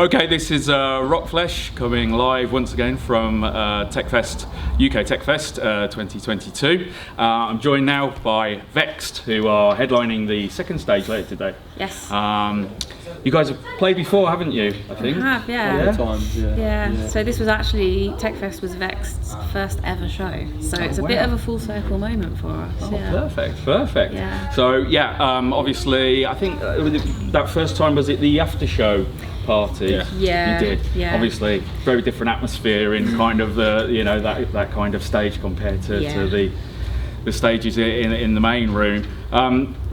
Okay, this is Rockflesh coming live once again from TechFest, UK TechFest 2022. I'm joined now by Vexed, who are headlining the second stage later today. Yes. You guys have played before, haven't you? I think. We have, yeah. Times, yeah. So this was actually TechFest was Vexed's first ever show. So it's a bit of a full circle moment for us. Oh, perfect. Yeah. So yeah, obviously, I think that first time was it the after show party? Yeah. You did. Yeah. Obviously, very different atmosphere in kind of the that kind of stage compared to the stages in the main room.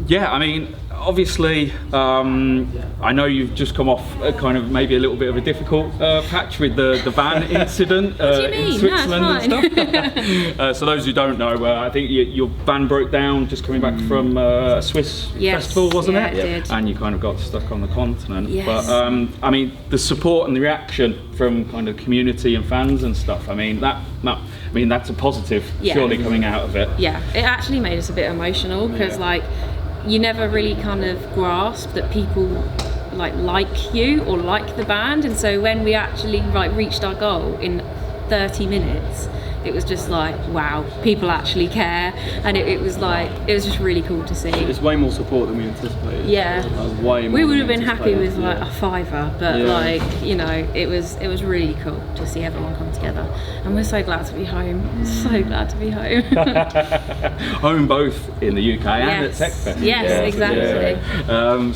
Yeah, I mean, obviously, I know you've just come off kind of maybe a little bit of a difficult patch with the van incident in Switzerland and stuff. So those who don't know, I think your van broke down just coming back from a Swiss festival, wasn't it? Yeah, it did. And you kind of got stuck on the continent. Yes. But I mean, the support and the reaction from kind of community and fans and stuff. I mean, that's a positive, surely, coming out of it. Yeah, it actually made us a bit emotional because you never really kind of grasp that people like you or like the band, and so when we actually reached our goal in 30 minutes, it was just like, wow, people actually care, and it was just really cool to see. It's way more support than we anticipated. Yeah, way more. We would have been happy with a $5, but it was really cool to see everyone come together, and we're so glad to be home. So glad to be home. Home both in the UK and at TechFest. Yes, exactly. Yeah.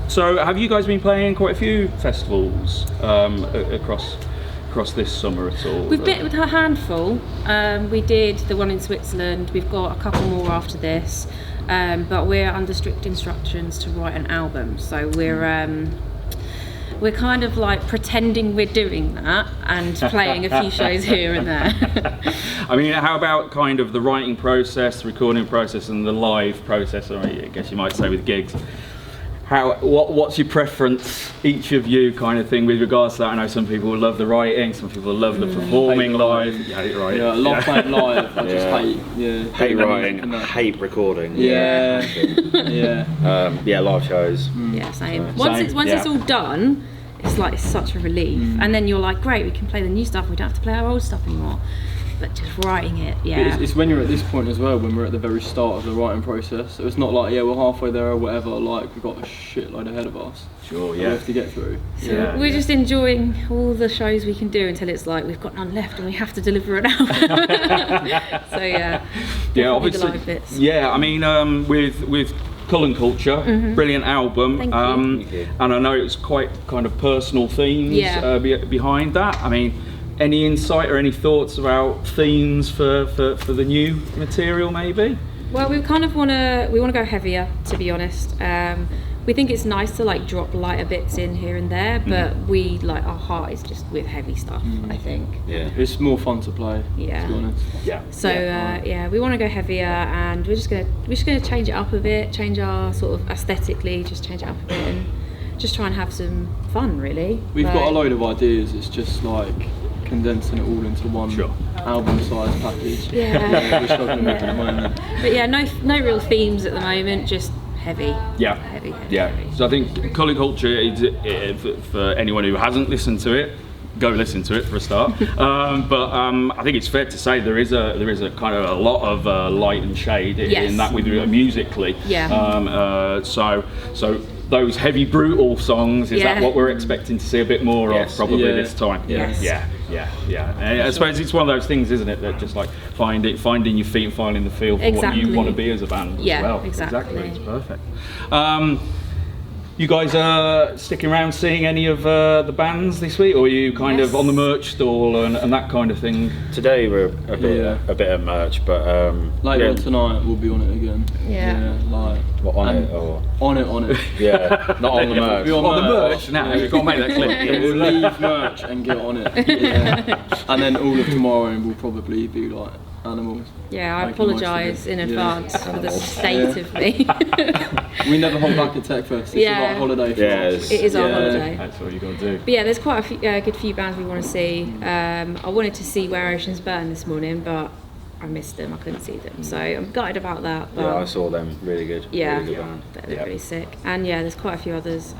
So have you guys been playing quite a few festivals across this summer at all? We've been with a handful. We did the one in Switzerland. We've got a couple more after this, but we're under strict instructions to write an album. So we're kind of like pretending we're doing that and playing a few shows here and there. I mean, how about kind of the writing process, the recording process, and the live process? I guess you might say with gigs. What's your preference, each of you, kind of thing, with regards to that? I know some people love the writing, some people love the performing live. Yeah, I love playing live. I just hate writing, hate recording. Yeah. Live shows. Yeah, same. Once it's all done, it's such a relief, and then you're like, great, we can play the new stuff. We don't have to play our old stuff anymore. But just writing it, It's when you're at this point as well, when we're at the very start of the writing process. So it's not like, we're halfway there or whatever, like we've got a shitload ahead of us. Sure, we have to get through. So we're just enjoying all the shows we can do until it's like we've got none left and we have to deliver an album. So obviously, the live bits. I mean, with Cullen Culture, brilliant album. Thank you. And I know it's quite kind of personal themes behind that. I mean, any insight or any thoughts about themes for the new material, maybe? Well, we kind of want to go heavier, to be honest. We think it's nice to drop lighter bits in here and there, but our heart is just with heavy stuff. I think. Yeah, it's more fun to play. Yeah. To be honest. Yeah. So we want to go heavier, and we're just gonna change it up a bit, change our sort of aesthetically, just change it up a bit, and just try and have some fun. Really. We've got a load of ideas. It's just condensing it all into one album-sized package. We're struggling with it at the moment. But no real themes at the moment, just heavy. Heavy. So I think Cullen Culture is, for anyone who hasn't listened to it, go listen to it for a start. But I think it's fair to say there is a kind of a lot of light and shade in that with musically. So those heavy, brutal songs, is that what we're expecting to see a bit more of probably this time? Yeah. And I suppose it's one of those things, isn't it, that just finding your feet and finding the feel for what you want to be as a band as well. Exactly. It's perfect. You guys are sticking around seeing any of the bands this week, or are you kind of on the merch stall and that kind of thing? Today we're a bit of merch, but later on tonight we'll be on it again. What, on it or on it? Yeah, not on the merch. On the merch. Now you've got to make that clear. We'll leave merch and get on it. And then all of tomorrow will probably be like animals. Yeah, I apologise in advance for the state of me. We never hold back at TechFest. It's like a holiday for us. It is our holiday. That's what you got to do. But there's quite a good few bands we want to see. I wanted to see Where Oceans Burn this morning, but I missed them. I couldn't see them, so I'm gutted about that. But Yeah, I saw them. Really good. yeah, really good band. they're really sick. And yeah, there's quite a few others.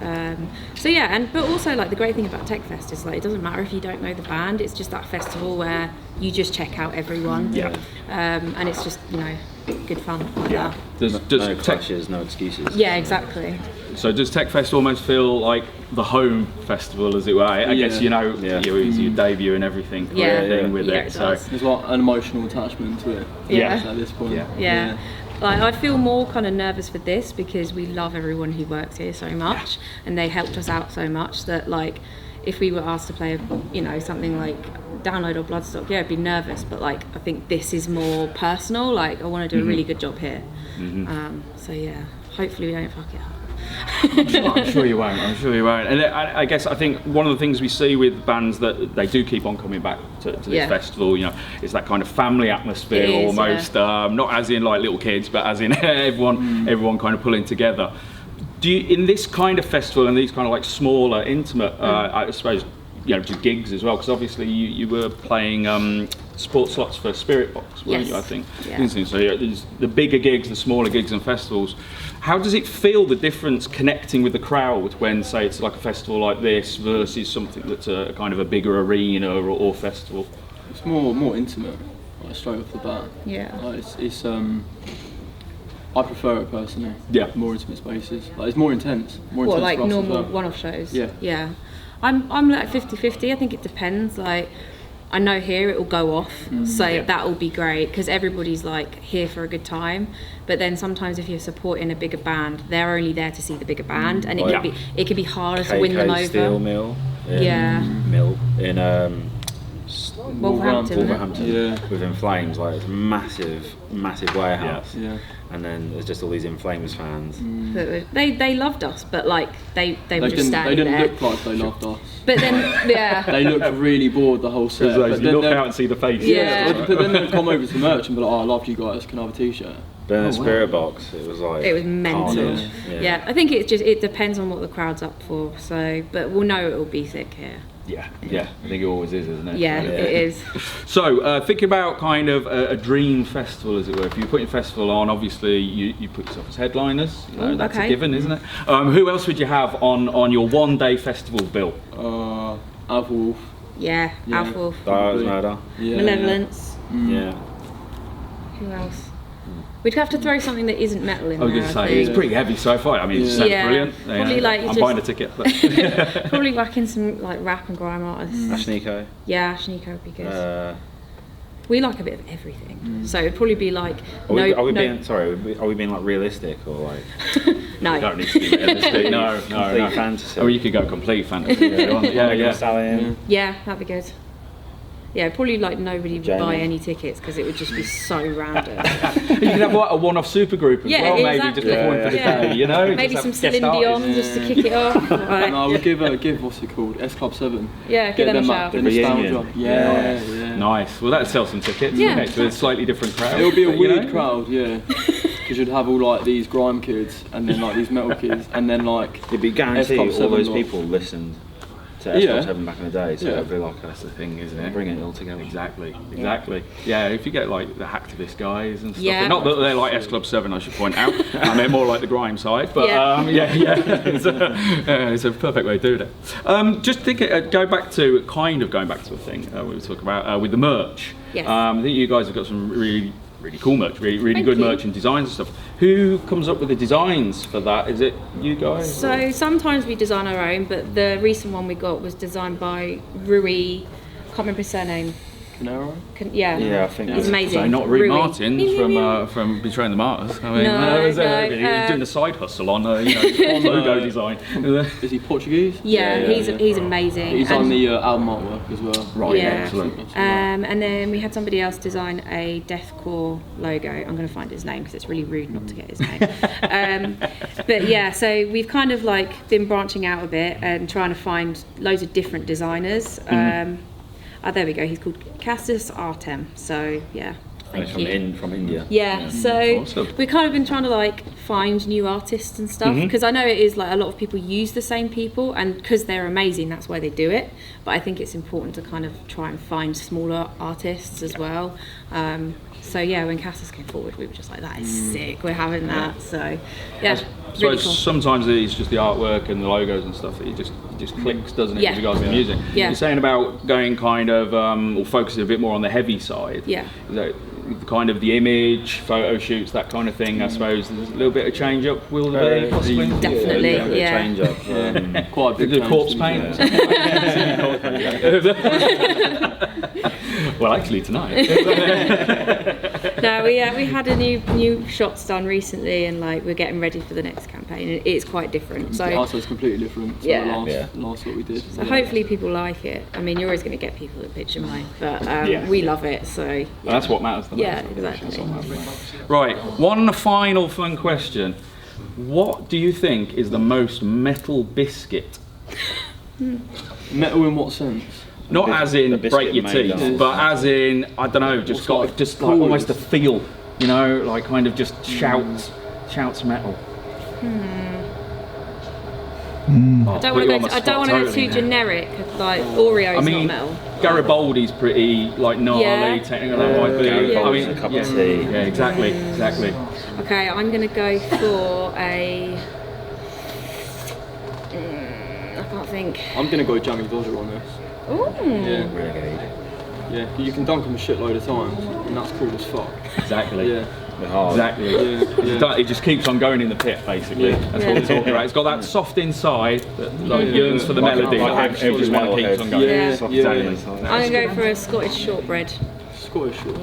So yeah, but also like the great thing about Tech Fest is like it doesn't matter if you don't know the band. It's just that festival where you just check out everyone. Yeah. And it's just good fun like that. Does No clashes, no excuses. Yeah, exactly. So does Tech Fest almost feel like the home festival, as it were? I guess your debut and everything. Yeah. With Yeah, it. it So does. There's like an emotional attachment to it. Yeah. At this point. Yeah. Like I feel more kind of nervous for this because we love everyone who works here so much, and they helped us out so much that like if we were asked to play, something like Download or Bloodstock, yeah, I'd be nervous. But like I think this is more personal. Like I want to do a really good job here. So yeah, hopefully we don't fuck it up. I'm sure you won't. And I guess I think one of the things we see with bands that they do keep on coming back to this festival, it's that kind of family atmosphere almost. Not as in like little kids, but as in everyone kind of pulling together. Do you, in this kind of festival and these kind of like smaller, intimate, I suppose, just gigs as well? Because obviously you were playing sports slots for Spirit Box, weren't you? I think. Yeah. So there's the bigger gigs, the smaller gigs and festivals. How does it feel, the difference connecting with the crowd when, say, it's like a festival like this versus something that's a kind of a bigger arena or festival? It's more intimate, like straight off the bat. Yeah. Like it's I prefer it personally. Yeah. More intimate spaces. Like it's more intense. More What, intense like for us as normal well. one-off shows? Yeah. Yeah. I'm like 50-50. I think it depends. Like, I know here it will go off, so that will be great because everybody's like here for a good time. But then sometimes if you're supporting a bigger band, they're only there to see the bigger band, and it could be harder to win them over. Steel Mill. Mill in Wolverhampton. Yeah. With In Flames, like it's a massive warehouse. Yeah. And then there's just all these In Flames fans. They loved us, but like they were just standing They didn't there. look like they loved us. But then They looked really bored the whole set. Because But you then look they'll- out and see the face. Yeah. But then they'll come over to the merch and be like, "Oh, I loved you guys. Can I have a t-shirt?" But in the Spirit Box, it was like it was mental. carnage. Yeah, I think it depends on what the crowd's up for. So, but we'll know it will be thick here. Yeah. I think it always is, isn't it? Yeah, it is. So, thinking about kind of a dream festival, as it were. If you put your festival on, obviously you put yourself as headliners. That's a given, isn't it? Who else would you have on your one-day festival bill? Alpha Wolf. Yeah, Alpha Wolf. Dials Murder. Yeah. Malevolence. Yeah. Who else? We'd have to throw something that isn't metal in I was there. going to say, it's pretty heavy so far. I mean, it sounds brilliant. Probably like I'm just- buying a ticket. But Probably whack in some like rap and grime artists. Ash Nico. Yeah, Ash Nico would be good. Are We like a bit of everything, so it'd probably be like we being like realistic or like no. you don't need to be realistic. No. complete fantasy? I mean, you could go complete fantasy. Yeah. Stallion. Yeah, that'd be good. Yeah, probably like nobody would buy any tickets because it would just be so random. You could have like a one-off super group as well, maybe just exactly. performing for the day, you know? Maybe Just some have guest Celine artists. Dion just to kick it off. And I would give what's it called? S Club 7. Yeah, give them a shout. The nostalgia. Reunion. Yeah. Nice. Well, that'd sell some tickets. Yeah. Okay, to a slightly different crowd. It would be a You weird know? crowd, yeah. Because you'd have all like these grime kids and then like these metal kids and then like It'd be guaranteed S Club all 7 those lot. people listened to S Club 7 back in the day, so Yeah. it'd be like That's the thing, isn't it? bring it all together. Exactly. Yeah, if you get like the hacktivist guys and stuff, Yeah. not that they're like S Club 7, I should point out. I mean, more like the grime side, but Yeah. it's a perfect way to do it. Just thinking, going back to a thing we were talking about with the merch. Yes. I think you guys have got some really cool merch, really Thank good you. merch and designs and stuff. Who comes up with the designs for that? Is it you guys? So sometimes we design our own, but the recent one we got was designed by Rui. Can't remember his surname. Canaro? Yeah, I think he's amazing. So not Rui Rui. Martins from Betraying the Martyrs. I mean, No, he's doing a side hustle on logo design. Is he Portuguese? Yeah, he's amazing. He's And- on the album artwork as well. Right, Yeah. excellent. And then we had somebody else design a deathcore logo. I'm going to find his name because it's really rude not to get his name. But yeah, so we've kind of like been branching out a bit and trying to find loads of different designers. There we go. He's called Cassis Artem. So yeah. Thank you. From India. Yeah, so Awesome. we've kind of been trying to like find new artists and stuff, because I know it is like a lot of people use the same people, and because they're amazing, that's why they do it. But I think it's important to kind of try and find smaller artists as well. So yeah, when Cassis came forward, we were just like, that is sick, we're having that. So yeah, So really cool. sometimes it's just the artwork and the logos and stuff that it just clicks, doesn't it? Yeah. With regards to the music. Yeah. You're saying about going kind of or focusing a bit more on the heavy side. Yeah. Is that kind of the image, photo shoots, that kind of thing? I suppose there's a little bit of change up. Will there be possibly? Definitely, Yeah. yeah. Change up. Quite a big The change corpse to be paint. fair. Well, actually tonight. No, we had a new shots done recently, and like we're getting ready for the next campaign. And it's quite different. So The art is completely different to Yeah. the last what we did. So hopefully people like it. I mean, you're always going to get people that bitch and moan, but Yeah. we love it. So That's what matters the most. Yeah, exactly. That's what matters. Right, one final fun question. What do you think is the most metal biscuit? Metal in what sense? Not as in the biscuit break your made teeth, of- but as in, I don't know, just got like almost a feel, you know, like kind of just shouts metal. I don't want to go too generic, like Oreo's I mean, not metal. Garibaldi's pretty like gnarly, Yeah. technical. That might be. Garibaldi's a cup of tea. Yeah, exactly. Okay, I'm going to go for a. I can't think. I'm gonna go Jammy Dodger on this. Ooh. Yeah, Renegade. yeah. You can dunk him a shitload of times, and that's cool as fuck. Exactly. Yeah, The hard. Exactly. yeah. It just keeps on going in the pit, basically. Yeah. That's what we're talking about. It's got that soft inside that like yearns for the melody. Like every just one metal keeps head. on going. Yeah. Soft Yeah. elements. I'm going to go for a Scottish shortbread. Scottish short.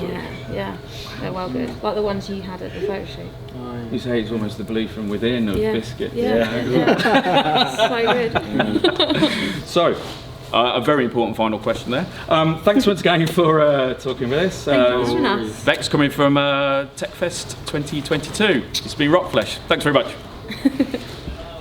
Yeah, they're well good. Like the ones you had at the photo shoot. You say it's almost the belief from within of biscuit. Yeah. So good. So, a very important final question there. Thanks once again for talking with us. Thank you for having us. Vex coming from TechFest 2022. It's been Rockflesh. Thanks very much.